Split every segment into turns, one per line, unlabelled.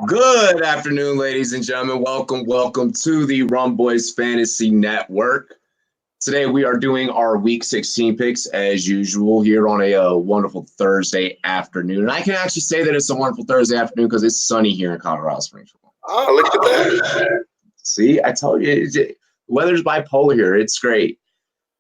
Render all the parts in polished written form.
Good afternoon, ladies and gentlemen. Welcome to the Rumboyz Fantasy Network. Today we are doing our Week 16 picks as usual here on a wonderful Thursday afternoon. And I can actually say that it's a wonderful Thursday afternoon because it's sunny here in Colorado Springs.
Oh, look at that.
See, I told you, the weather's bipolar here. It's great.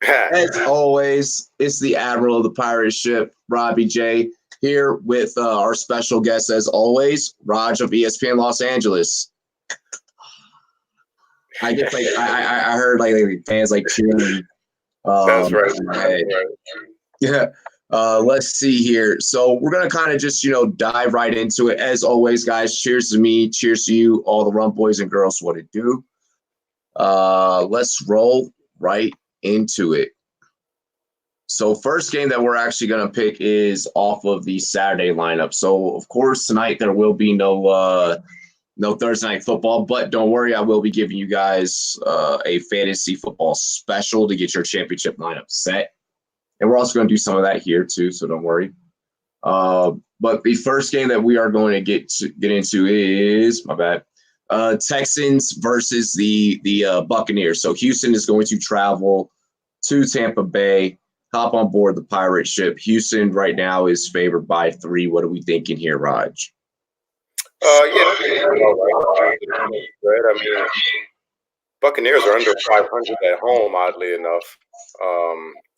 As always, it's the Admiral of the pirate ship, Robbie J, here with our special guest, as always, Raj of ESPN Los Angeles. I guess I heard like fans like cheering.
That's right.
Yeah. Let's see here. So we're gonna kind of just dive right into it. As always, guys. Cheers to me. Cheers to you, all the Rumboyz and girls. What it do? Let's roll right into it. So first game that we're actually going to pick is off of the Saturday lineup. So, of course, tonight there will be no Thursday night football, but don't worry, I will be giving you guys a fantasy football special to get your championship lineup set. And we're also going to do some of that here too, so don't worry. But the first game that we are going to get into is, Texans versus the Buccaneers. So Houston is going to travel to Tampa Bay, hop on board the pirate ship. Houston right now is favored by 3. What are we thinking here, Raj?
I mean, Buccaneers are under 500 at home, oddly enough.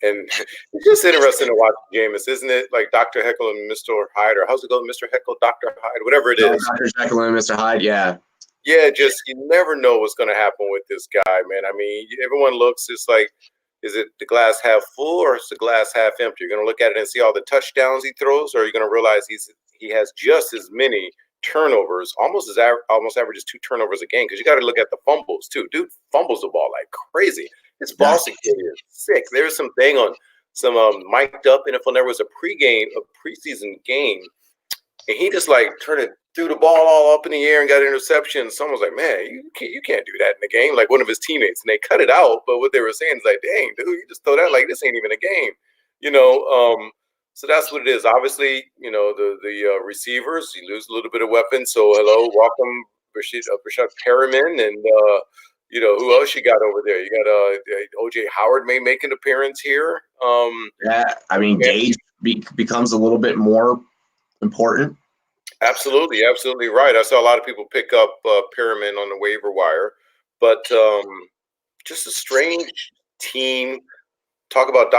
And it's just interesting to watch Jameis, isn't it? Like Dr. Jekyll and Mr. Hyde, or how's it go? Mr. Jekyll, Dr. Hyde, whatever it is.
Dr. Jekyll and Mr. Hyde, yeah.
Yeah, just you never know what's going to happen with this guy, man. I mean, everyone looks, it's like, is it the glass half full or is the glass half empty? You're going to look at it and see all the touchdowns he throws, or are you going to realize he has just as many turnovers, almost averages 2 turnovers a game, because you got to look at the fumbles too. Dude fumbles the ball like crazy. His ball security is sick. There was something on some mic'd up NFL. There was a preseason game, and he just like threw the ball all up in the air and got an interception. Someone was like, man, you can't do that in the game, like one of his teammates. And they cut it out, but what they were saying is like, dang, dude, you just throw that like this ain't even a game, So that's what it is. Obviously, the receivers, you lose a little bit of weapons. So hello, welcome, Rashad Perriman, and who else you got over there? You got OJ Howard may make an appearance here.
Gage becomes a little bit more important.
Absolutely right. I saw a lot of people pick up Perriman on the waiver wire, but just a strange team. Talk about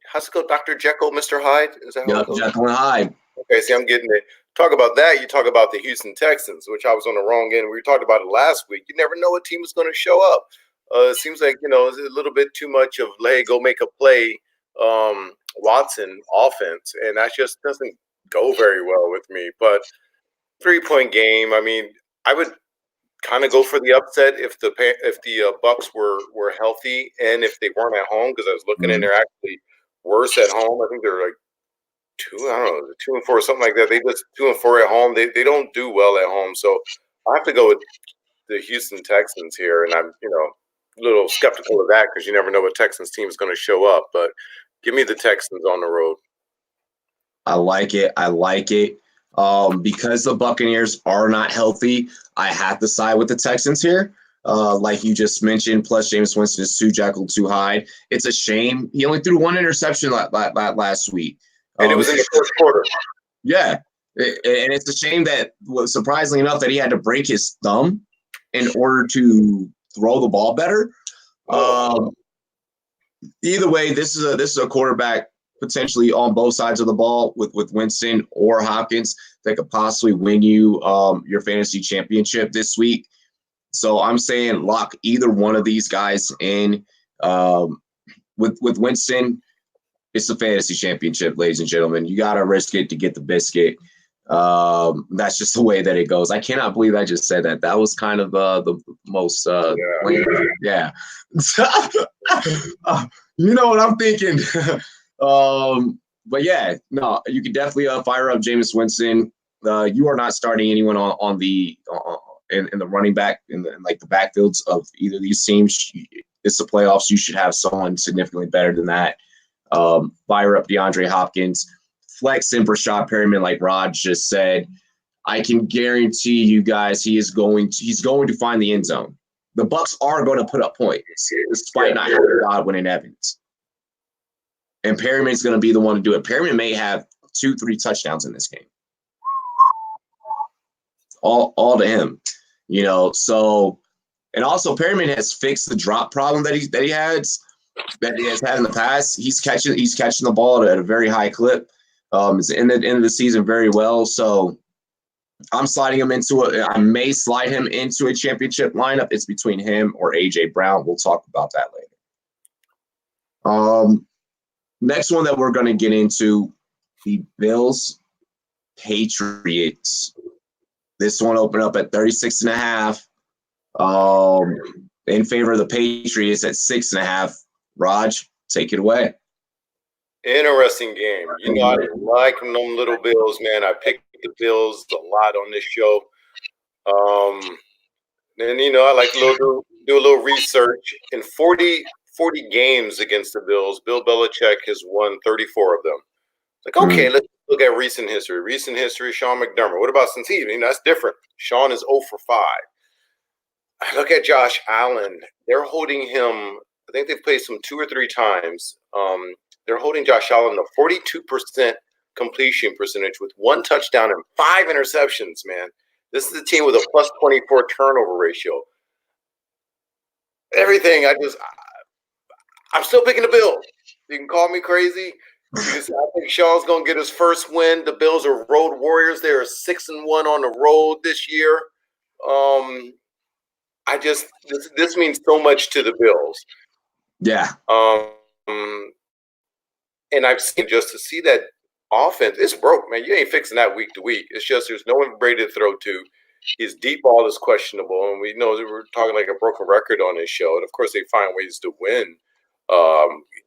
how's it go? Dr. Jekyll, Mr. Hyde? Is that how it goes?
Jekyll and Hyde.
Okay, see, I'm getting it. Talk about that. You talk about the Houston Texans, which I was on the wrong end. We talked about it last week. You never know what team is going to show up. It seems like, it's a little bit too much of, go make a play, Watson offense, and that just doesn't go very well with me. But 3-point game, I mean, I would kind of go for the upset if the Bucs were healthy and if they weren't at home, because I was looking and they're actually worse at home. I think they're like 2-4 or something like that. They just 2-4 at home. They don't do well at home. So I have to go with the Houston Texans here, and I'm a little skeptical of that because you never know what Texans team is going to show up. But give me the Texans on the road.
I like it. Because the Buccaneers are not healthy, I have to side with the Texans here. Like you just mentioned, plus Jameis Winston is too Jekyll, too Hyde. It's a shame. He only threw 1 interception last week.
And it was in the first quarter.
Yeah. And it's a shame that, surprisingly enough, that he had to break his thumb in order to throw the ball better. Either way, this is a quarterback potentially on both sides of the ball with Winston or Hopkins that could possibly win you your fantasy championship this week. So I'm saying lock either one of these guys in. With Winston, it's a fantasy championship, ladies and gentlemen. You got to risk it to get the biscuit. That's just the way that it goes. I cannot believe I just said that. That was kind of the most yeah. You know what I'm thinking. But yeah, no, you can definitely fire up Jameis Winston. You are not starting anyone in the running back in the backfields of either of these teams. It's the playoffs. You should have someone significantly better than that. Fire up DeAndre Hopkins. Flex in Rashad Perriman, like Raj just said. I can guarantee you guys he's going to find the end zone. The Bucs are going to put up points despite not having Godwin and Evans. And Perryman's going to be the one to do it. Perryman may have 2-3 touchdowns in this game. All to him, So, and also Perryman has fixed the drop problem that he has had in the past. He's catching the ball at a very high clip. It's in the end of the season very well. So I'm sliding him I may slide him into a championship lineup. It's between him or AJ Brown. We'll talk about that later. Next one that we're going to get into, the Bills Patriots. This one opened up at 36.5. In favor of the Patriots at 6.5. Raj, take it away.
Interesting game. I like them little Bills, man. I picked the Bills a lot on this show. And I like to do a little research. In 40 games against the Bills, Bill Belichick has won 34 of them. It's like, okay, let's look at recent history. Recent history, Sean McDermott. What about since he? That's different. Sean is 0 for 5. I look at Josh Allen. They're holding him. I think they've played some 2 or 3 times. They're holding Josh Allen to 42% completion percentage with 1 touchdown and 5 interceptions, man. This is a team with a plus 24 turnover ratio. Everything, I'm still picking the Bills. You can call me crazy. Because I think Sean's going to get his first win. The Bills are road warriors. They are 6-1 on the road this year. This means so much to the Bills.
Yeah.
And I've seen just to see that offense, it's broke, man. You ain't fixing that week to week. It's just there's no one Brady to throw to. His deep ball is questionable, and we know that we're talking like a broken record on this show. And of course, they find ways to win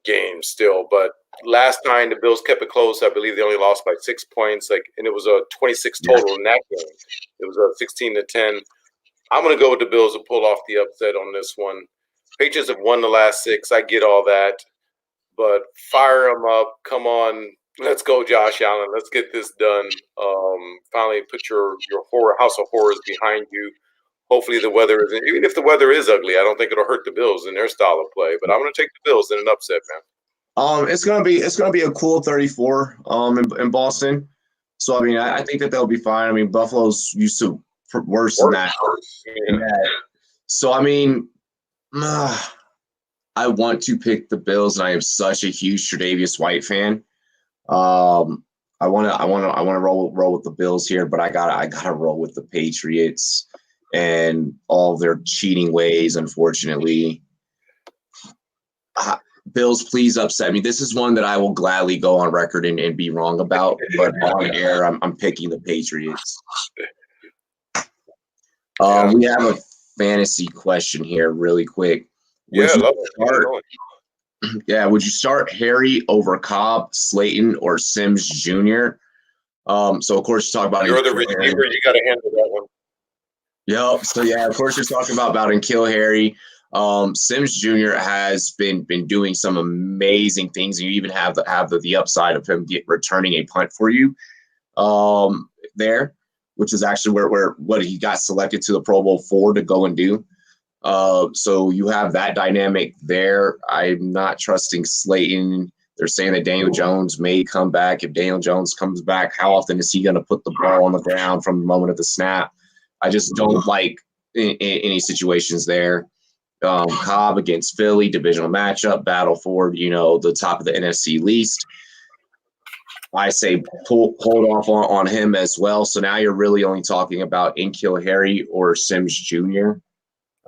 games still. But last time the Bills kept it close, I believe they only lost by 6 points. And it was a 26 total in that game. It was a 16-10. I'm going to go with the Bills to pull off the upset on this one. Patriots have won the last 6. I get all that. But fire them up. Come on. Let's go, Josh Allen. Let's get this done. Finally put your house of horrors behind you. Hopefully the weather isn't – even if the weather is ugly, I don't think it'll hurt the Bills in their style of play. But I'm going to take the Bills in an upset, man.
It's gonna be a cool 34 in Boston. So I think that they'll be fine. Buffalo's used to worse than that. Yeah. So I want to pick the Bills, and I am such a huge Tre'Davious White fan. I want to roll with the Bills here, but I gotta roll with the Patriots and all their cheating ways. Unfortunately, Bills, please upset me. This is one that I will gladly go on record and be wrong about, but on air, I'm picking the Patriots. We have a fantasy question here, really quick. Would you start Harry over Cobb, Slayton, or Sims Jr.? So of course you talk about
you're the receiver. You got to handle that one.
Yep. So of course you're talking about and kill Harry. Sims Jr. has been doing some amazing things, and you even have the upside of him returning a punt for you there, which is actually where he got selected to the Pro Bowl for to go and do. So you have that dynamic there. I'm not trusting Slayton. They're saying that Daniel Jones may come back. If Daniel Jones comes back, how often is he going to put the ball on the ground from the moment of the snap? I just don't like any situations there. Cobb against Philly, divisional matchup, battle for, the top of the NFC least. I say hold off on him as well. So now you're really only talking about N'Keal Harry or Sims Jr.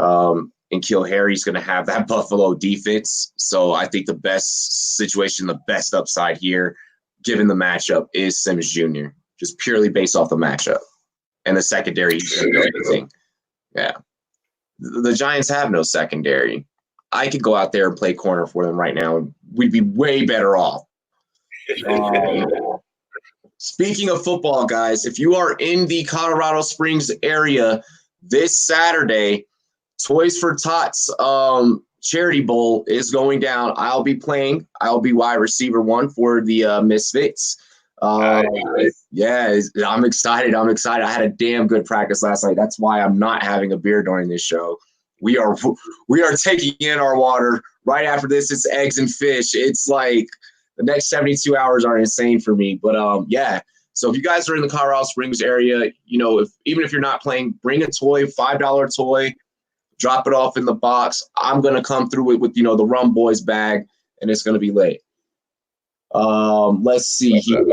N'Keal Harry's going to have that Buffalo defense. So I think the best situation, the best upside here, given the matchup, is Sims Jr., just purely based off the matchup. And the secondary, he's going to do everything. Yeah. The Giants have no secondary. I could go out there and play corner for them right now, and we'd be way better off. Speaking of football, guys, if you are in the Colorado Springs area this Saturday, Toys for Tots Charity Bowl is going down. I'll be playing. I'll be wide receiver 1 for the Misfits. Uh, yeah, I'm excited. I had a damn good practice last night. That's why I'm not having a beer during this show. We are taking in our water right after this. It's eggs and fish. It's like the next 72 hours are insane for me. But yeah. So if you guys are in the Colorado Springs area, even if you're not playing, bring a toy, $5 toy, drop it off in the box. I'm gonna come through it with the Rumboyz bag, and it's gonna be lit. Let's see here.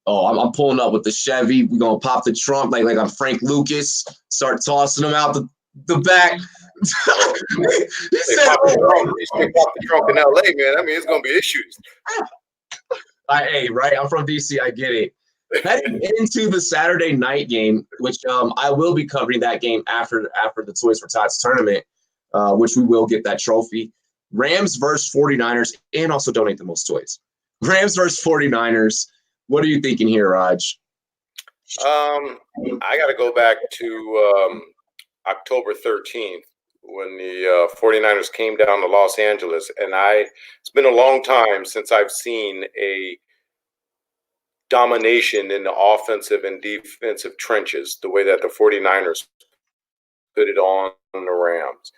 Oh, I'm pulling up with the Chevy. We're gonna pop the trunk like I'm Frank Lucas. Start tossing them out the back.
He said, pop the trunk in LA, man. I mean, it's gonna be issues.
Hey, right? I'm from DC. I get it. Heading into the Saturday night game, which I will be covering that game after the Toys for Tots tournament, which we will get that trophy. Rams versus 49ers, and also donate the most toys. Rams versus 49ers. What are you thinking here, Raj?
I got to go back to October 13th when the 49ers came down to Los Angeles. And it's been a long time since I've seen a domination in the offensive and defensive trenches, the way that the 49ers put it on the Rams.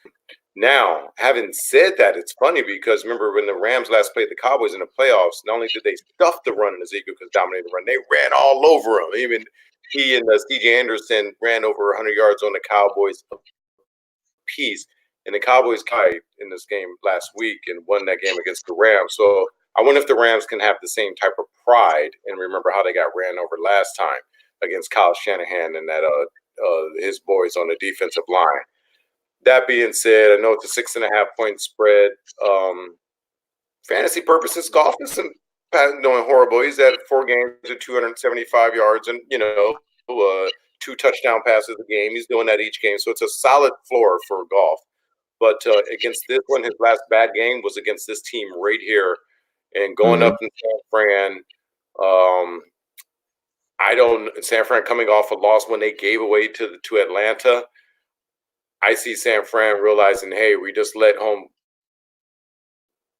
Now, having said that, it's funny because remember when the Rams last played the Cowboys in the playoffs, not only did they stuff the run in Ezekiel because dominated the run, they ran all over him. Even he and C.J. Anderson ran over 100 yards on the Cowboys piece. And the Cowboys tied in this game last week and won that game against the Rams. So I wonder if the Rams can have the same type of pride and remember how they got ran over last time against Kyle Shanahan and that his boys on the defensive line. That being said, I know it's a 6.5-point spread. Fantasy purposes, golf isn't doing horrible. He's at 4 games at 275 yards and, 2 touchdown passes a game. He's doing that each game. So it's a solid floor for golf. But against this one, his last bad game was against this team right here. And going up in San Fran, San Fran coming off a loss when they gave away to Atlanta. I see San Fran realizing, hey, we just let home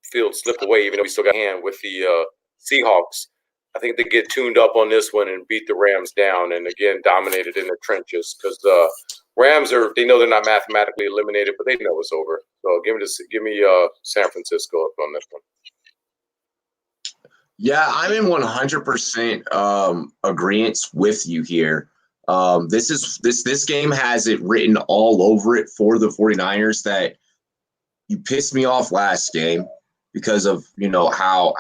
field slip away, even though we still got a hand with the Seahawks. I think they get tuned up on this one and beat the Rams down and, again, dominated in the trenches because Rams they know they're not mathematically eliminated, but they know it's over. So give me San Francisco up on this one.
Yeah, I'm in 100% agreement with you here. This game has it written all over it for the 49ers that you pissed me off last game because of how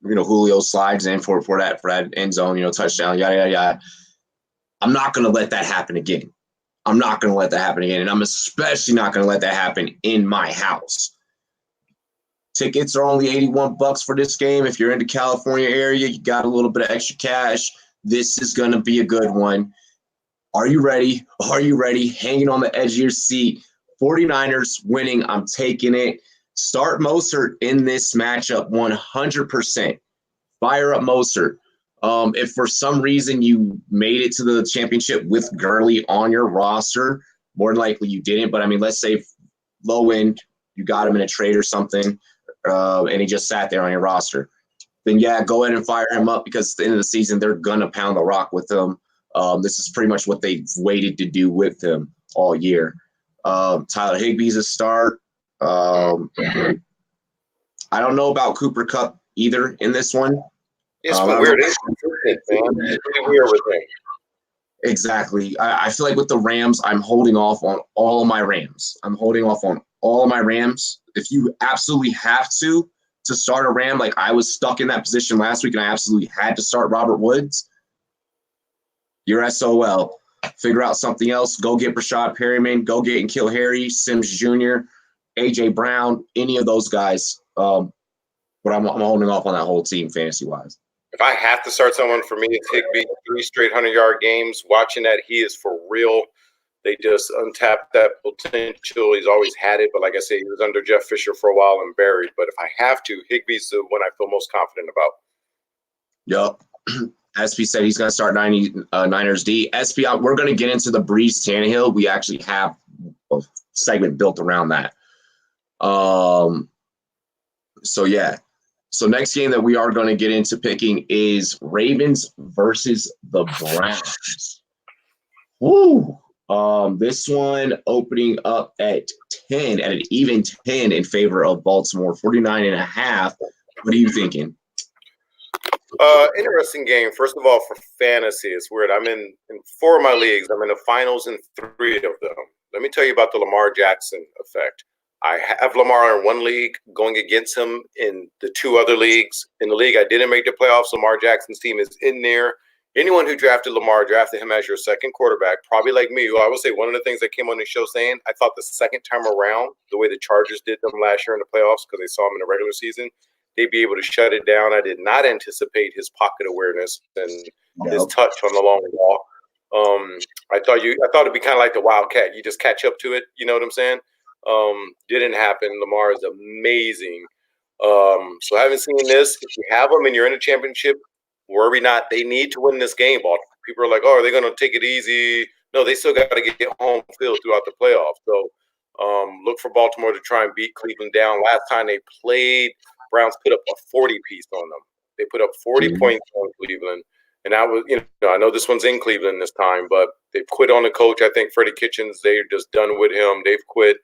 Julio slides in for that end zone, touchdown, yada yada yada. I'm not going to let that happen again. And I'm especially not going to let that happen in my house. Tickets are only $81 for this game. If you're in the California area, you got a little bit of extra cash. This is going to be a good one. Are you ready? Hanging on the edge of your seat. 49ers winning. I'm taking it. Start Mostert in this matchup 100%. Fire up Mostert. If for some reason you made it to the championship with Gurley on your roster, more than likely you didn't. But, let's say low end, you got him in a trade or something, and he just sat there on your roster. Then, yeah, go ahead and fire him up because at the end of the season, they're going to pound the rock with him. This is pretty much what they've waited to do with him all year. Tyler Higbee's a start. I don't know about Cooper Kupp either in this one.
It's weird. It's pretty weird with me.
Exactly. I feel like with the Rams, I'm holding off on all my Rams. If you absolutely have to start a Ram, like I was stuck in that position last week and I absolutely had to start Robert Woods, you're SOL. Figure out something else. Go get Rashad Perryman. Go get and kill Harry, Sims Jr., A.J. Brown, any of those guys. But I'm holding off on that whole team fantasy-wise.
If I have to start someone, for me, it's Higbee. 3 straight 100-yard games. Watching that, he is for real. They just untapped that potential. He's always had it. But like I say, he was under Jeff Fisher for a while and buried. But if I have to, Higbee's the one I feel most confident about.
Yep. SP said he's going to start Niners D. SP, we're going to get into the Breeze Tannehill. We actually have a segment built around that. So, yeah. So next game that we are going to get into picking is Ravens versus the Browns. Woo! This one opening up at 10, at an even 10 in favor of Baltimore, 49.5. What are you thinking?
Interesting game. First of all, for fantasy, it's weird. I'm in 4 of my leagues. I'm in the finals in 3 of them. Let me tell you about the Lamar Jackson effect. I have Lamar in 1 league, going against him in the 2 other leagues. In the league I didn't make the playoffs, Lamar Jackson's team is in there. Anyone who drafted Lamar drafted him as your second quarterback, probably like me. Well, I would say one of the things I came on the show saying, I thought the second time around, the way the Chargers did them last year in the playoffs, because they saw him in the regular season, they'd be able to shut it down. I did not anticipate his pocket awareness and his touch on the long ball. I thought it'd be kind of like the Wildcat. You just catch up to it. You know what I'm saying? Didn't happen. Lamar is amazing. So having seen this, if you have them and you're in a championship, worry not. They need to win this game. People are like, oh, are they going to take it easy? No, they still got to get home field throughout the playoffs. So look for Baltimore to try and beat Cleveland down. Last time they played, Browns put up a 40-piece on them. They put up 40 points on Cleveland. And I was, I know this one's in Cleveland this time, but they've quit on the coach. I think Freddie Kitchens, they're just done with him. They've quit.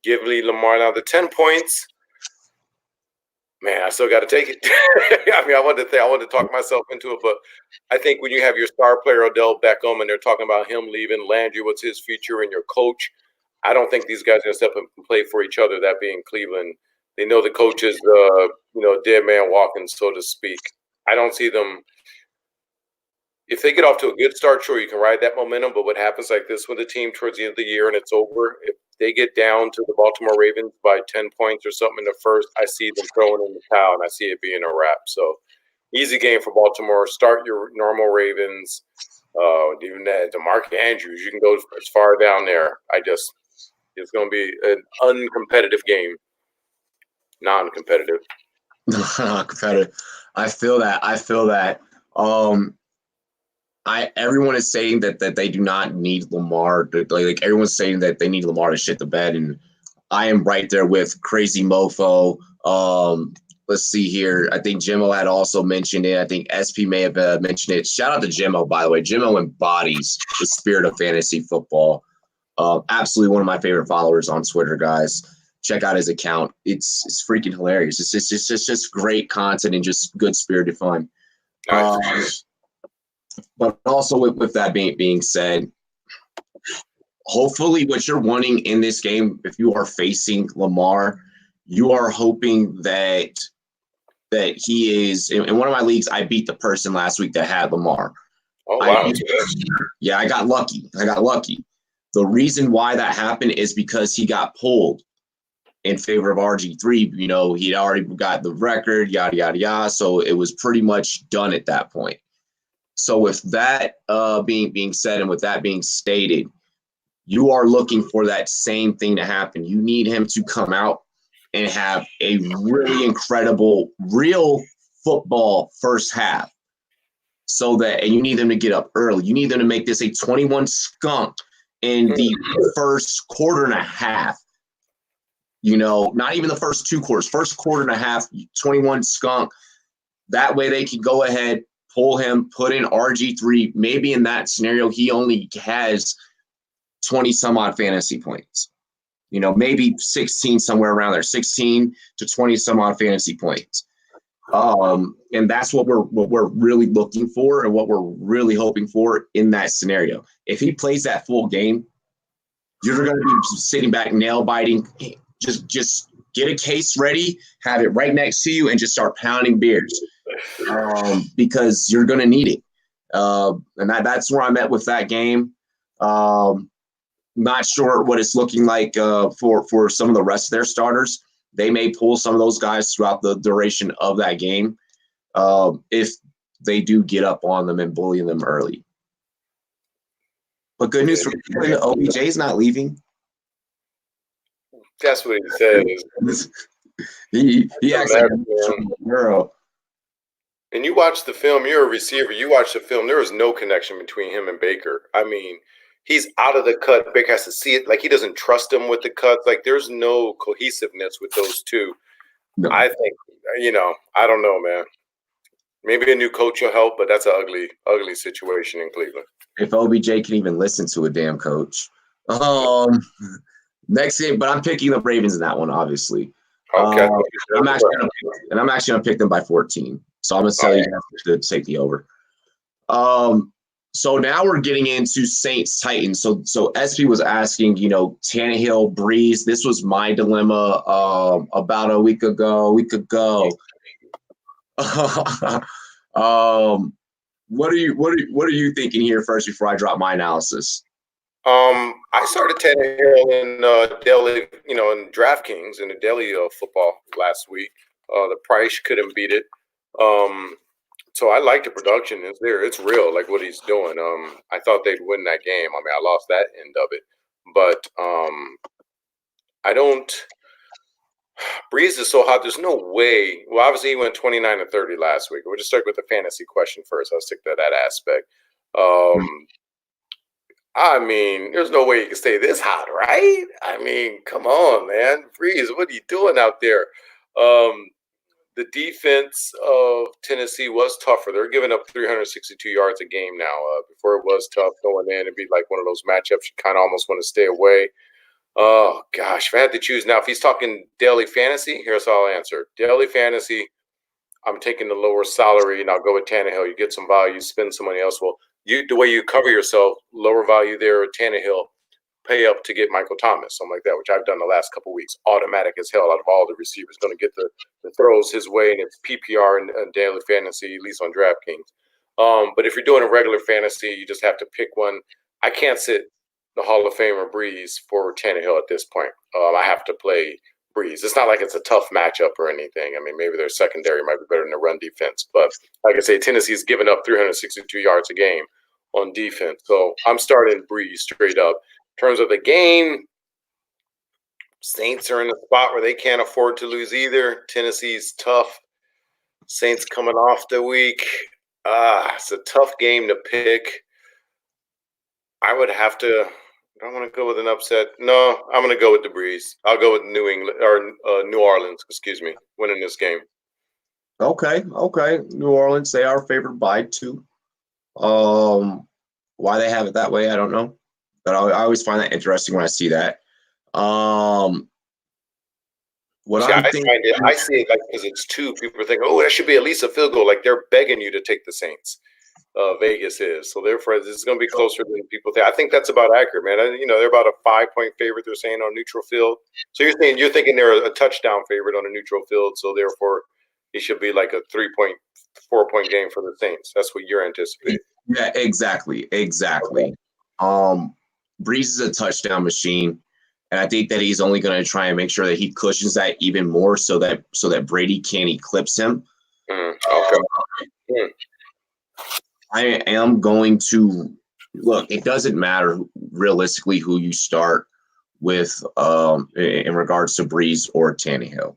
Give Lamar now the 10 points. Man, I still got to take it. I mean, I wanted to talk myself into it, but I think when you have your star player Odell Beckham and they're talking about him leaving, Landry, what's his future, and your coach, I don't think these guys are going to step up and play for each other. That being Cleveland, they know the coach is dead man walking, so to speak. I don't see them. If they get off to a good start, sure, you can ride that momentum. But what happens like this with a team towards the end of the year and it's over, if they get down to the Baltimore Ravens by 10 points or something in the first, I see them throwing in the towel, and I see it being a wrap. So easy game for Baltimore. Start your normal Ravens. Even that DeMarc Andrews, you can go as far down there. It's going to be an uncompetitive game. Non-competitive.
Non-competitive. I feel that. Everyone is saying that they do not need Lamar. Like everyone's saying that they need Lamar to shit the bed, and I am right there with Crazy Mofo. Let's see here. I think Jimmo had also mentioned it. I think SP may have mentioned it. Shout out to Jimmo, by the way. Jimmo embodies the spirit of fantasy football. Absolutely one of my favorite followers on Twitter, guys. Check out his account. It's freaking hilarious. It's just great content and just good spirited fun. But also with that being said, hopefully what you're wanting in this game, if you are facing Lamar, you are hoping that he is in one of my leagues. I beat the person last week that had Lamar.
Oh, wow.
I got lucky. The reason why that happened is because he got pulled in favor of RG3. He'd already got the record, yada, yada, yada. So it was pretty much done at that point. So with that being said and with that being stated, you are looking for that same thing to happen. You need him to come out and have a really incredible, real football first half. And you need them to get up early. You need them to make this a 21 skunk in the first quarter and a half. Not even the first 2 quarters, first quarter and a half, 21 skunk. That way they can go ahead, pull him, put in RG3. Maybe in that scenario, he only has 20 some odd fantasy points. Maybe 16, somewhere around there, 16 to 20 some odd fantasy points. And that's what we're really looking for and what we're really hoping for in that scenario. If he plays that full game, you're going to be sitting back, nail biting. Just get a case ready, have it right next to you, and just start pounding beers because you're going to need it. And that's where I'm at with that game. Not sure what it's looking like for some of the rest of their starters. They may pull some of those guys throughout the duration of that game if they do get up on them and bully them early. But good news for OBJ's not leaving.
That's what he says.
he acts like a girl.
And you watch the film, you're a receiver, you watch the film, there is no connection between him and Baker. I mean, he's out of the cut. Baker has to see it. Like, he doesn't trust him with the cuts. Like, there's no cohesiveness with those two.
No.
I think, I don't know, man. Maybe a new coach will help, but that's an ugly, ugly situation in Cleveland.
If OBJ can even listen to a damn coach. Um, next game, but I'm picking the Ravens in that one, obviously.
Okay.
I'm actually gonna pick them by 14. So I'm gonna tell you to take the over. So now we're getting into Saints Titans. So SP was asking, Tannehill, Breeze. This was my dilemma about a week ago. What are you thinking here first before I drop my analysis?
I started Tannehill in daily, in DraftKings in the daily football last week. The price couldn't beat it. So I like the production. It's there. It's real, like what he's doing. I thought they'd win that game. I mean, I lost that end of it, but I don't. Breeze is so hot. There's no way. Well, obviously he went 29 and 30 last week. We'll just start with the fantasy question first. I'll stick to that aspect. I mean, there's no way you can stay this hot, right? I mean, come on, man. Breeze, what are you doing out there? The defense of Tennessee was tougher. They're giving up 362 yards a game now. Before it was tough going in. It'd be like one of those matchups you kind of almost want to stay away. Oh, gosh. If I had to choose now, if he's talking daily fantasy, here's how I'll answer. Daily fantasy, I'm taking the lower salary, and I'll go with Tannehill. You get some value, spend some money else. Well, the way you cover yourself, lower value there at Tannehill, pay up to get Michael Thomas, something like that, which I've done the last couple of weeks. Automatic as hell out of all the receivers. Going to get the throws his way, and it's PPR and daily fantasy, at least on DraftKings. But if you're doing a regular fantasy, you just have to pick one. I can't sit the Hall of Famer Breeze for Tannehill at this point. I have to play Breeze. It's not like it's a tough matchup or anything. I mean, maybe their secondary might be better than the run defense. But like I say, Tennessee's given up 362 yards a game on defense. So I'm starting Breeze straight up. In terms of the game, Saints are in a spot where they can't afford to lose either. Tennessee's tough. Saints coming off the week. It's a tough game to pick. I would have to. I want to go with an upset. No, I'm going to go with the Breeze. I'll go with New England or New Orleans. Excuse me, winning this game.
Okay. New Orleans, they are favored by 2. Why they have it that way, I don't know. But I always find that interesting when I see that. I see it like because it's 2. People think, oh, that should be at least a field goal. Like they're begging you to take the Saints. Vegas is. So therefore, this is going to be closer than people think. I think that's about accurate, man. They're about a 5-point favorite. They're saying on neutral field. So you're thinking they're a touchdown favorite on a neutral field. So therefore, it should be like a 4-point game for the Saints. That's what you're anticipating. Yeah, exactly. Breeze is a touchdown machine, and I think that he's only going to try and make sure that he cushions that even more so that Brady can't eclipse him. I am going to look. It doesn't matter realistically who you start with in regards to Breeze or Tannehill.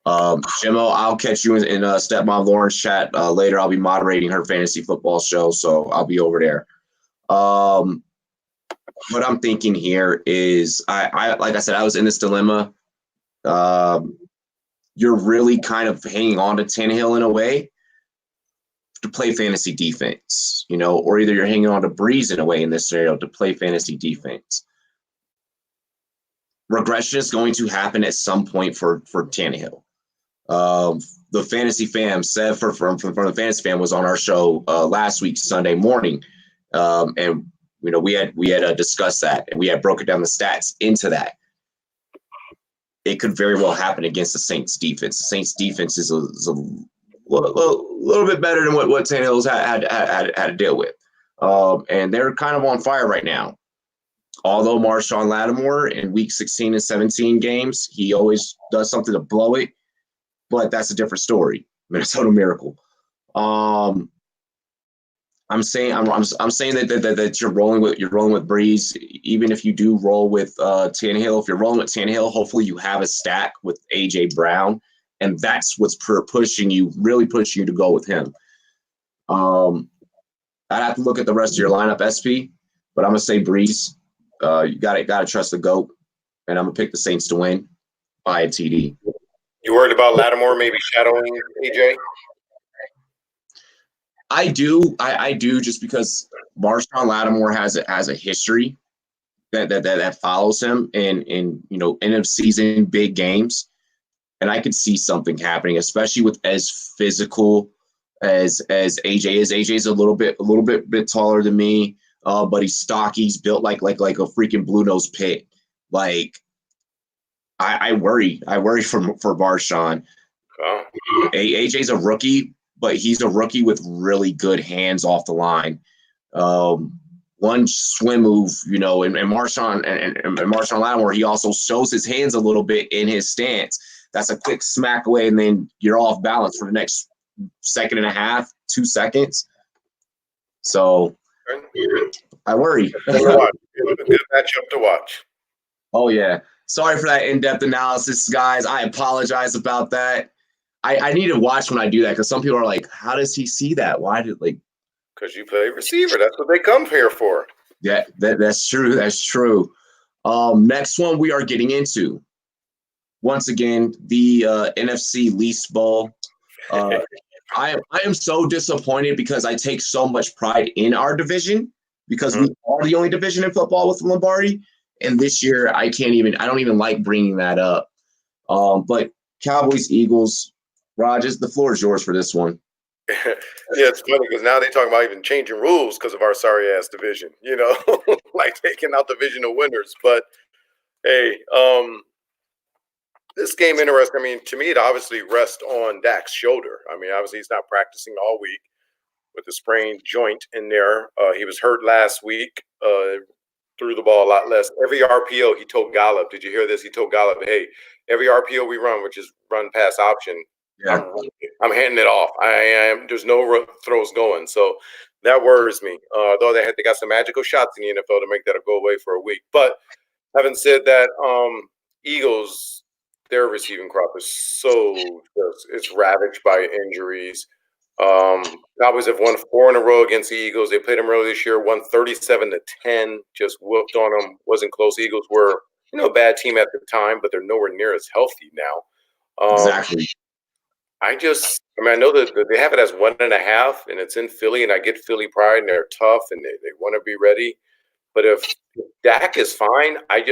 Jimmo, I'll catch you in Stepmom Lauren's chat later. I'll be moderating her fantasy football show, so I'll be over there. What I'm thinking here is, I like I said, I was in this dilemma. You're really kind of hanging on to Tannehill in a way to play fantasy defense, or either you're hanging on to Breeze in a way in this scenario to play fantasy defense. Regression is going to happen at some point for Tannehill. The fantasy fam said from the fantasy fam was on our show last week Sunday morning, and we had discussed that, and we had broken down the stats into that. It could very well happen against the Saints defense. The Saints defense is a little bit better than what Tannehill's had to deal with. And they're kind of on fire right now. Although Marshawn Lattimore in week 16 and 17 games, he always does something to blow it, but that's a different story. Minnesota Miracle. I'm saying that you're rolling with Breeze, even if you do roll with Tannehill. If you're rolling with Tannehill, hopefully you have a stack with AJ Brown, and that's what's pushing you to go with him. I'd have to look at the rest of your lineup, SP, but I'm gonna say Breeze. You gotta trust the GOAT, and I'm gonna pick the Saints to win by a TD.
You worried about Lattimore maybe shadowing AJ?
I do. I do, just because Marshawn Lattimore has a history that follows him in end of season big games, and I could see something happening, especially with as physical as AJ is. AJ's a little bit taller than me, but he's stocky. He's built like a freaking blue nose pit. Like I worry for Marshawn.
Oh.
AJ's a rookie, but he's a rookie with really good hands off the line. One swim move, and Marshawn and Marshawn Lattimore, he also shows his hands a little bit in his stance. That's a quick smack away, and then you're off balance for the next second and a half, 2 seconds. So I worry.
Good matchup to watch.
Oh, yeah. Sorry for that in-depth analysis, guys. I apologize about that. I need to watch when I do that, because some people are like, how does he see that? Why did
Because you play receiver. That's what they come here for.
Yeah, that's true. That's true. Next one we are getting into. Once again, the NFC Least Bowl. I am so disappointed, because I take so much pride in our division, because we are the only division in football with Lombardi. And this year, I don't even like bringing that up. But Cowboys, Eagles, Rogers, the floor is yours for this one.
Yeah, it's funny because now they talk about even changing rules because of our sorry ass division, like taking out divisional winners. But hey, this game interesting. I mean, to me, it obviously rests on Dak's shoulder. I mean, obviously he's not practicing all week with a sprained joint in there. He was hurt last week. Threw the ball a lot less. Every RPO, he told Gallup, did you hear this? He told Gallup, hey, every RPO we run, which is run pass option, yeah. I'm handing it off. There's no throws going. So that worries me. Though they got some magical shots in the NFL to make that go away for a week. But having said that, Eagles, their receiving crop is it's ravaged by injuries. Cowboys have won 4 in a row against the Eagles. They played them earlier this year, won 37-10, just whooped on them. Wasn't close. Eagles were, a bad team at the time, but they're nowhere near as healthy now.
Exactly.
I know that they have it as 1.5, and it's in Philly, and I get Philly pride, and they're tough, and they want to be ready. But if Dak is fine, I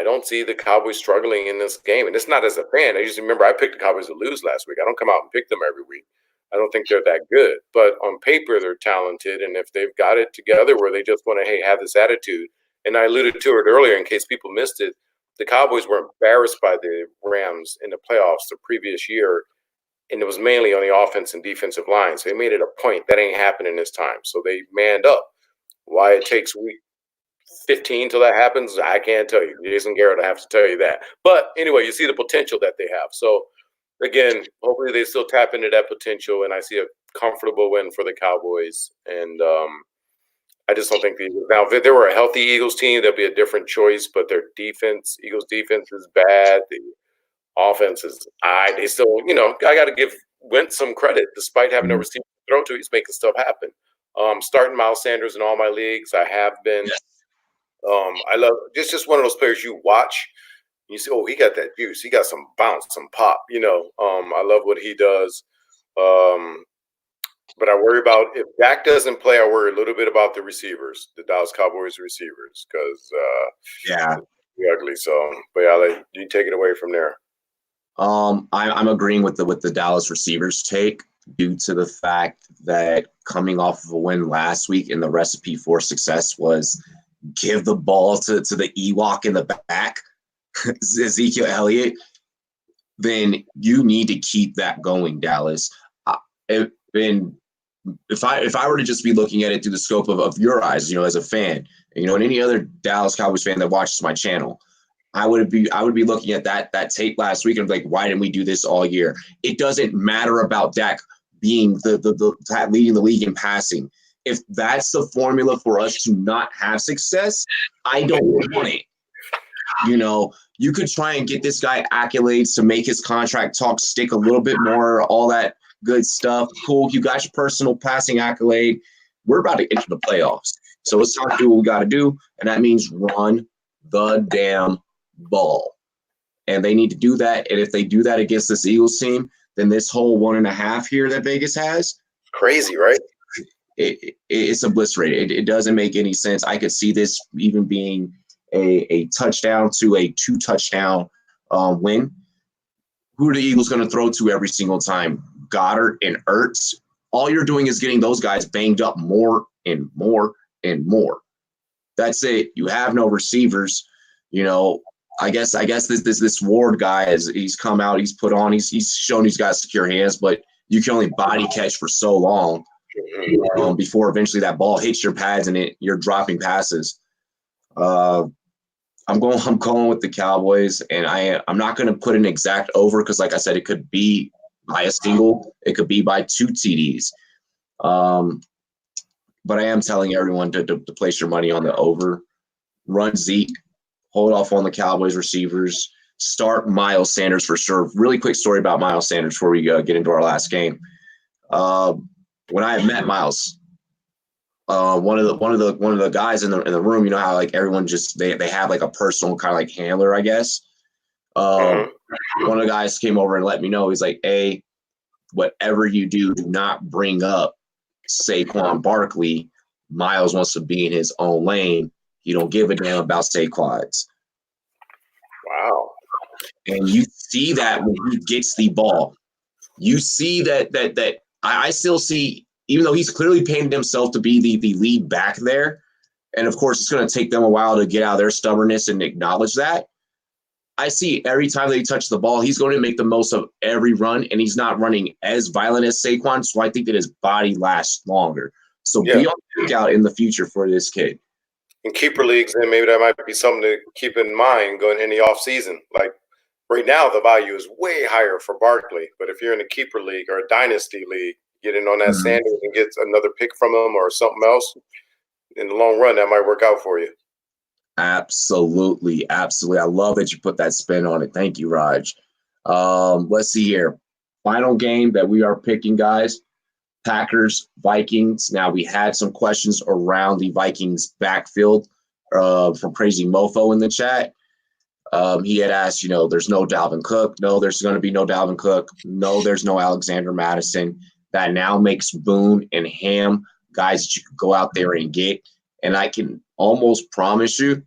don't see the Cowboys struggling in this game. And it's not as a fan. I just remember I picked the Cowboys to lose last week. I don't come out and pick them every week. I don't think they're that good. But on paper, they're talented. And if they've got it together where they just want to, have this attitude. And I alluded to it earlier in case people missed it. The Cowboys were embarrassed by the Rams in the playoffs the previous year. And it was mainly on the offense and defensive line. So they made it a point. That ain't happening this time. So they manned up. Why it takes week 15 till that happens, I can't tell you. Jason Garrett, I have to tell you that. But anyway, you see the potential that they have. So, again, hopefully they still tap into that potential, and I see a comfortable win for the Cowboys. And I just don't think now, if they were a healthy Eagles team, there'd be a different choice. But their defense, Eagles defense is bad. The offense is they still, I got to give Wentz some credit. Despite having no receiver to throw to, he's making stuff happen. Starting Miles Sanders in all my leagues, I have been.
Yes.
I love just one of those players you watch. You say, oh, he got that juice. He got some bounce, some pop. I love what he does. But I worry about if Dak doesn't play. I worry a little bit about the receivers, the Dallas Cowboys receivers, because it's ugly. So, but yeah, I'll let you take it away from there.
I'm agreeing with the Dallas receivers take, due to the fact that coming off of a win last week, and the recipe for success was give the ball to the Ewok in the back, Ezekiel Elliott, then you need to keep that going, Dallas. If I were to just be looking at it through the scope of your eyes, as a fan, and any other Dallas Cowboys fan that watches my channel, I would be looking at that tape last week and be like, why didn't we do this all year? It doesn't matter about Dak being the leading the league in passing. If that's the formula for us to not have success, I don't want it. You could try and get this guy accolades to make his contract talk stick a little bit more, all that good stuff. Cool. You got your personal passing accolade. We're about to enter the playoffs. So it's time to do what we got to do. And that means run the damn ball. and they need to do that. And if they do that against this Eagles team, then this whole 1.5 here that Vegas has,
crazy, right?
It's obliterated. It doesn't make any sense. I could see this even being a touchdown to a 2-touchdown win. Who are the Eagles going to throw to every single time? Goddard and Ertz. All you're doing is getting those guys banged up more and more and more. That's it. You have no receivers. I guess this Ward guy he's come out, he's put on, he's shown he's got secure hands, but you can only body catch for so long before eventually that ball hits your pads and you're dropping passes. I'm going with the Cowboys, and I'm not going to put an exact over because, like I said, it could be by a single, it could be by 2 TDs. But I am telling everyone to place your money on the over. Run Zeke, hold off on the Cowboys receivers, start Miles Sanders for sure. Really quick story about Miles Sanders before we get into our last game. When I met Miles, one of the guys in the room, how like everyone just they have like a personal kind of like handler, I guess. One of the guys came over and let me know. He's like, "Hey, whatever you do not bring up Saquon Barkley. Miles wants to be in his own lane. He don't give a damn about Saquon's."
Wow.
And you see that when he gets the ball. You see that I still see, even though he's clearly painted himself to be the lead back there, and of course it's going to take them a while to get out of their stubbornness and acknowledge that. I see every time they touch the ball, he's going to make the most of every run, and he's not running as violent as Saquon, so I think that his body lasts longer. So be on the lookout in the future for this kid.
In keeper leagues, then maybe that might be something to keep in mind going in the offseason. Like right now, the value is way higher for Barkley, but if you're in a keeper league or a dynasty league, get in on that Sanders and get another pick from him or something else, in the long run, that might work out for you.
Absolutely. I love that you put that spin on it. Thank you, Raj. Let's see here. Final game that we are picking, guys. Packers, Vikings. Now, we had some questions around the Vikings backfield from Crazy Mofo in the chat. He had asked, there's no Dalvin Cook. No, there's going to be no Dalvin Cook. No, there's no Alexander Madison. That now makes Boone and Ham guys that you could go out there and get. And I can almost promise you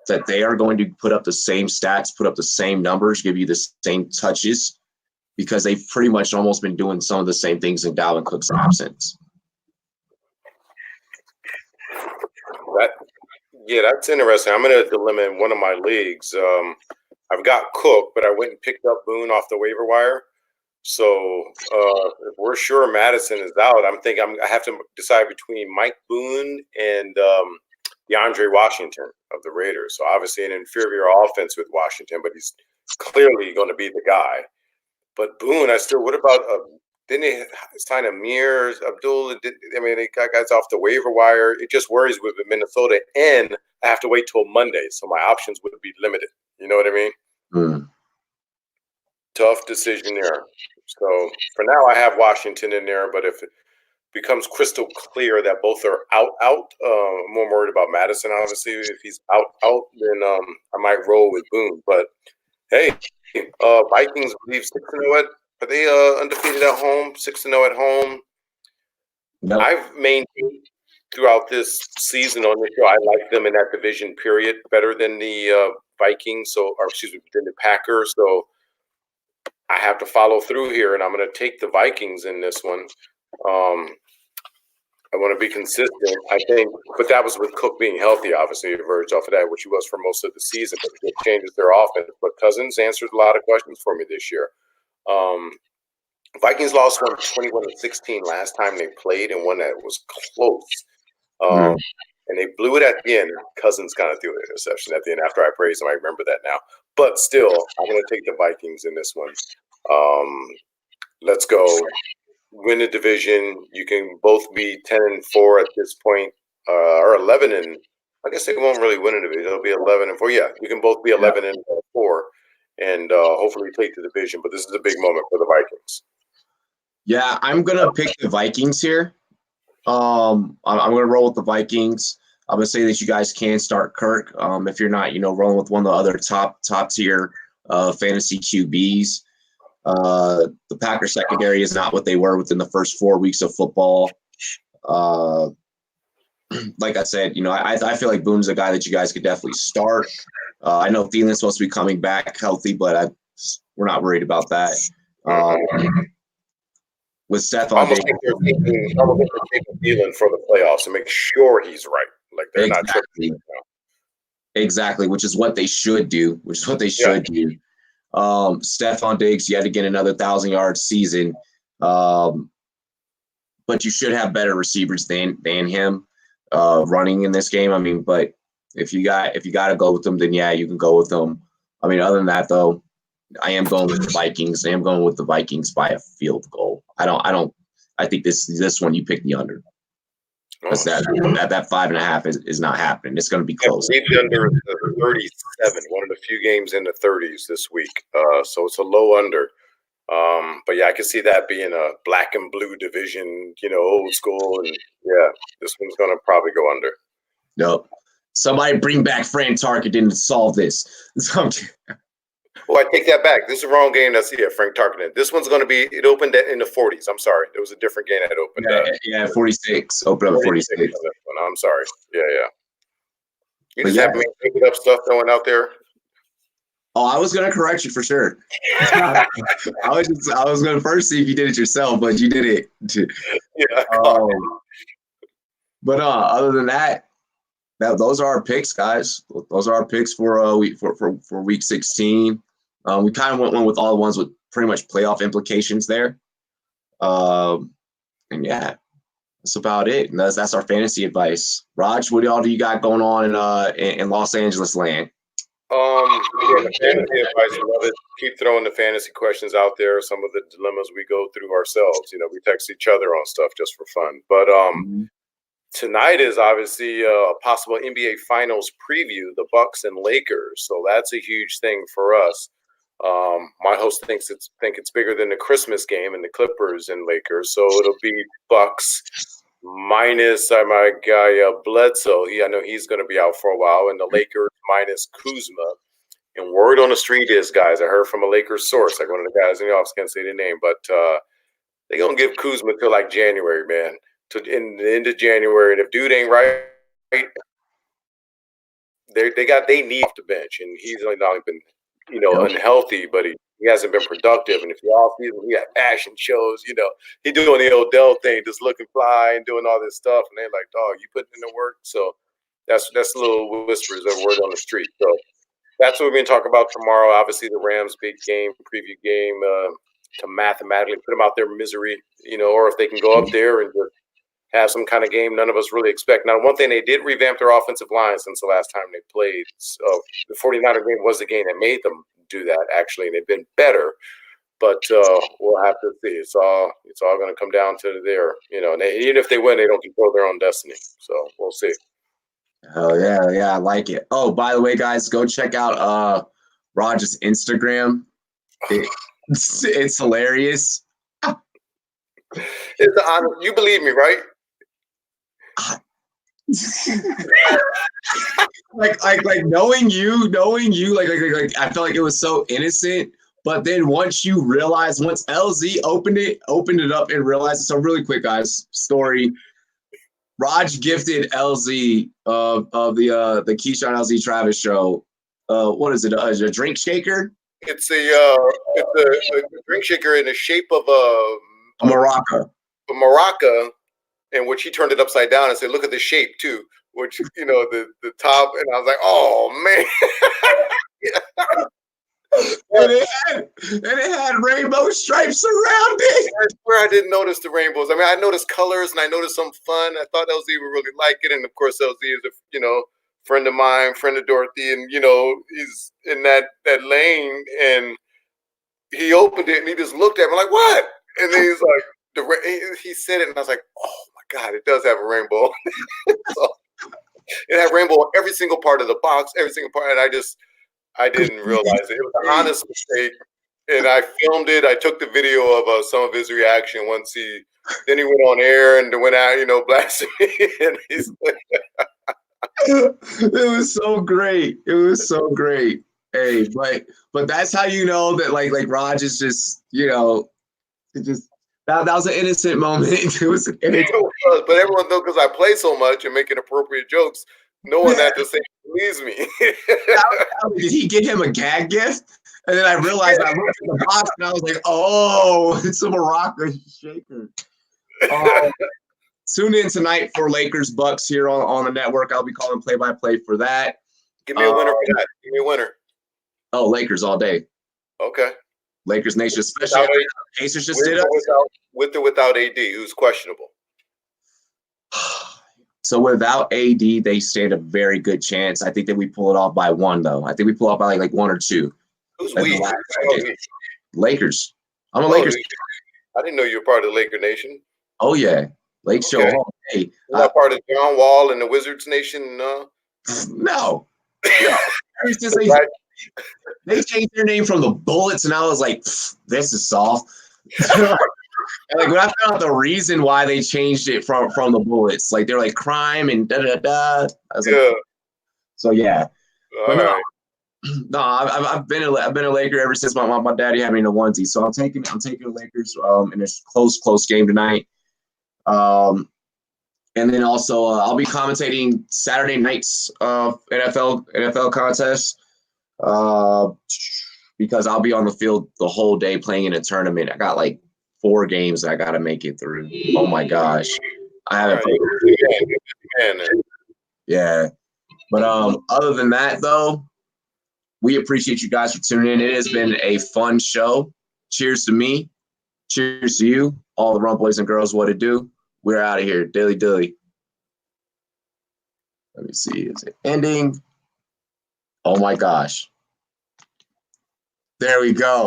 that they are going to put up the same stats, put up the same numbers, give you the same touches, because they've pretty much almost been doing some of the same things in Dalvin Cook's absence.
That's interesting. I'm in a dilemma in one of my leagues. I've got Cook, but I went and picked up Boone off the waiver wire. So if we're sure Madison is out, I have to decide between Mike Boone and DeAndre Washington of the Raiders. So obviously an inferior offense with Washington, but he's clearly going to be the guy. But Boone, what about didn't they sign Amir Abdul? They got guys off the waiver wire. It just worries with Minnesota, and I have to wait till Monday, so my options would be limited. You know what I mean? Tough decision there. So for now, I have Washington in there, but if it becomes crystal clear that both are out, I'm more worried about Madison, obviously. If he's out, then I might roll with Boone. But hey, Vikings leave 6-0 are they undefeated at home, 6-0 at home? No. I've maintained throughout this season on this show, I like them in that division period better than the Vikings, than the Packers. So I have to follow through here, and I'm going to take the Vikings in this one. I want to be consistent, I think, but that was with Cook being healthy, obviously, to verge off of that, which he was for most of the season, but it changes their offense. But Cousins answered a lot of questions for me this year. Vikings lost 21-16 last time they played, and one that was close. And they blew it at the end. Cousins kind of threw an interception at the end after I praised him. I remember that now. But still, I'm going to take the Vikings in this one. Let's go. Win the division. You can both be 10-4 at this point, or 11 and I guess they won't really win a division. It'll be 11-4. Yeah, you can both be 11-4, and hopefully take the division. But this is a big moment for the Vikings.
Yeah, I'm gonna pick the Vikings here. I'm gonna roll with the Vikings. I'm gonna say that you guys can start Kirk if you're not, rolling with one of the other top tier fantasy QBs. The Packers secondary is not what they were within the first 4 weeks of football. Like I said, I feel like Boone's a guy that you guys could definitely start. I know Thielen's supposed to be coming back healthy, but we're not worried about that. With Stephon
almost think they're taking Thielen for the playoffs to make sure he's right. Like they're not tripping.
Exactly, which is what they should do. Stephon Diggs yet again another 1,000-yard season, but you should have better receivers than him running in this game. I mean, but if you got to go with them, then yeah, you can go with them. I mean, other than that though, I am going with the Vikings. I am going with the Vikings by a field goal. I think this one you pick the under. Because that 5.5 is not happening. It's going to be close.
The under 37, one of the few games in the 30s this week. So it's a low under. But yeah, I can see that being a black and blue division, old school. And yeah, this one's going to probably go under.
No. Somebody bring back Fran Tarkenton to solve this.
Well, I take that back. This is the wrong game. That's Frank Tarkenton. This one's going to be. It opened in the 40s. I'm sorry. There was a different game that opened.
46. Open up at 46.
I'm sorry. Yeah. You just have me picking up stuff going out there.
Oh, I was going to correct you for sure. I was going to first see if you did it yourself, but you did it.
Yeah.
But other than that, those are our picks, guys. Those are our picks for week 16. We kind of went one with all the ones with pretty much playoff implications there. And yeah, that's about it. And that's our fantasy advice. Raj, what all do you got going on in Los Angeles land?
The fantasy advice, I love it. Keep throwing the fantasy questions out there. Some of the dilemmas we go through ourselves. We text each other on stuff just for fun. But tonight is obviously a possible NBA Finals preview, the Bucks and Lakers. So that's a huge thing for us. My host thinks it's bigger than the Christmas game and the Clippers and Lakers. So it'll be Bucks minus my guy Bledsoe. I know he's going to be out for a while, and the Lakers minus Kuzma. And word on the street is, guys, I heard from a Lakers source, like one of the guys in the office, can't say the name, but they're going to give Kuzma till like January, man. In the end of January, and if dude ain't right, they need the bench, and he's only not been unhealthy, but he hasn't been productive. And if you all season he got fashion shows, he doing the Odell thing, just looking fly and doing all this stuff, and they're like, dog, you putting in the work. So that's little whispers of word on the street. So that's what we're going to talk about tomorrow. Obviously, the Rams big game, preview game, to mathematically put them out their misery, or if they can go up there and just have some kind of game none of us really expect. Now, one thing, they did revamp their offensive line since the last time they played. So the 49er game was the game that made them do that, actually, and they've been better. But we'll have to see. It's all going to come down to their, and even if they win, they don't control their own destiny. So we'll see.
Oh, yeah, I like it. Oh, by the way, guys, go check out Raj's Instagram. It's hilarious.
It's an honor. You believe me, right?
like knowing you, like I felt like it was so innocent. But then once LZ opened it up and realized it. So really quick, guys, story. Raj gifted LZ of the Keyshawn LZ Travis show. What is it? A drink shaker?
It's a drink shaker in the shape of a
maraca.
A maraca, in which he turned it upside down and said, "Look at the shape too." Which the top, and I was like, "Oh man."
And it had rainbow stripes around it.
That's where I didn't notice the rainbows. I mean, I noticed colors and I noticed some fun. I thought LZ would really like it, and of course, LZ is a friend of mine, friend of Dorothy, and he's in that lane. And he opened it and he just looked at me like, "What?" And then he's like, he said it, and I was like, "Oh my God, it does have a rainbow." So, it had rainbow on every single part of the box, every single part, and I didn't realize it. It was an honest mistake, and I filmed it. I took the video of some of his reaction once then he went on air and went out, blasting me. And
It was so great. It was so great. Hey, but that's how you know that like Raj is just, it just that was an innocent moment. It was an innocent.
But everyone knows because I play so much and making appropriate jokes, no one at the same believes me.
Did he get him a gag gift? And then I realized I looked at the box and I was like, oh, it's a Morocco shaker. Tune in tonight for Lakers Bucks here on the network. I'll be calling play-by-play for that.
Give me a winner for that. Give me a winner.
Oh, Lakers all day.
Okay.
Lakers Nation, especially Pacers just did us.
With or without AD, who's questionable?
So without AD, they stand a very good chance. I think that we pull it off by one, though. I think we pull it off by like one or two.
Who's we?
Lakers. I'm a Lakers.
I didn't know you were part of the Laker Nation.
Oh, yeah. Lake Show.
Hey, is that part of John Wall and the Wizards Nation?
No. They changed their name from the Bullets, and I was like, this is soft. Like when I found out the reason why they changed it from the Bullets, like they're like crime and da da da. I was like, so yeah. No, I've been a Laker ever since my daddy had me in a onesie. So I'm taking the Lakers in this close game tonight. And then also I'll be commentating Saturday night's NFL contests because I'll be on the field the whole day playing in a tournament. I got like 4 games that I got to make it through. Oh my gosh, I haven't played. Yeah, but other than that though, we appreciate you guys for tuning in. It has been a fun show. Cheers to me. Cheers to you, all the Rumboyz and girls. What it do? We're out of here. Dilly dilly. Let me see. Is it ending? Oh my gosh. There we go.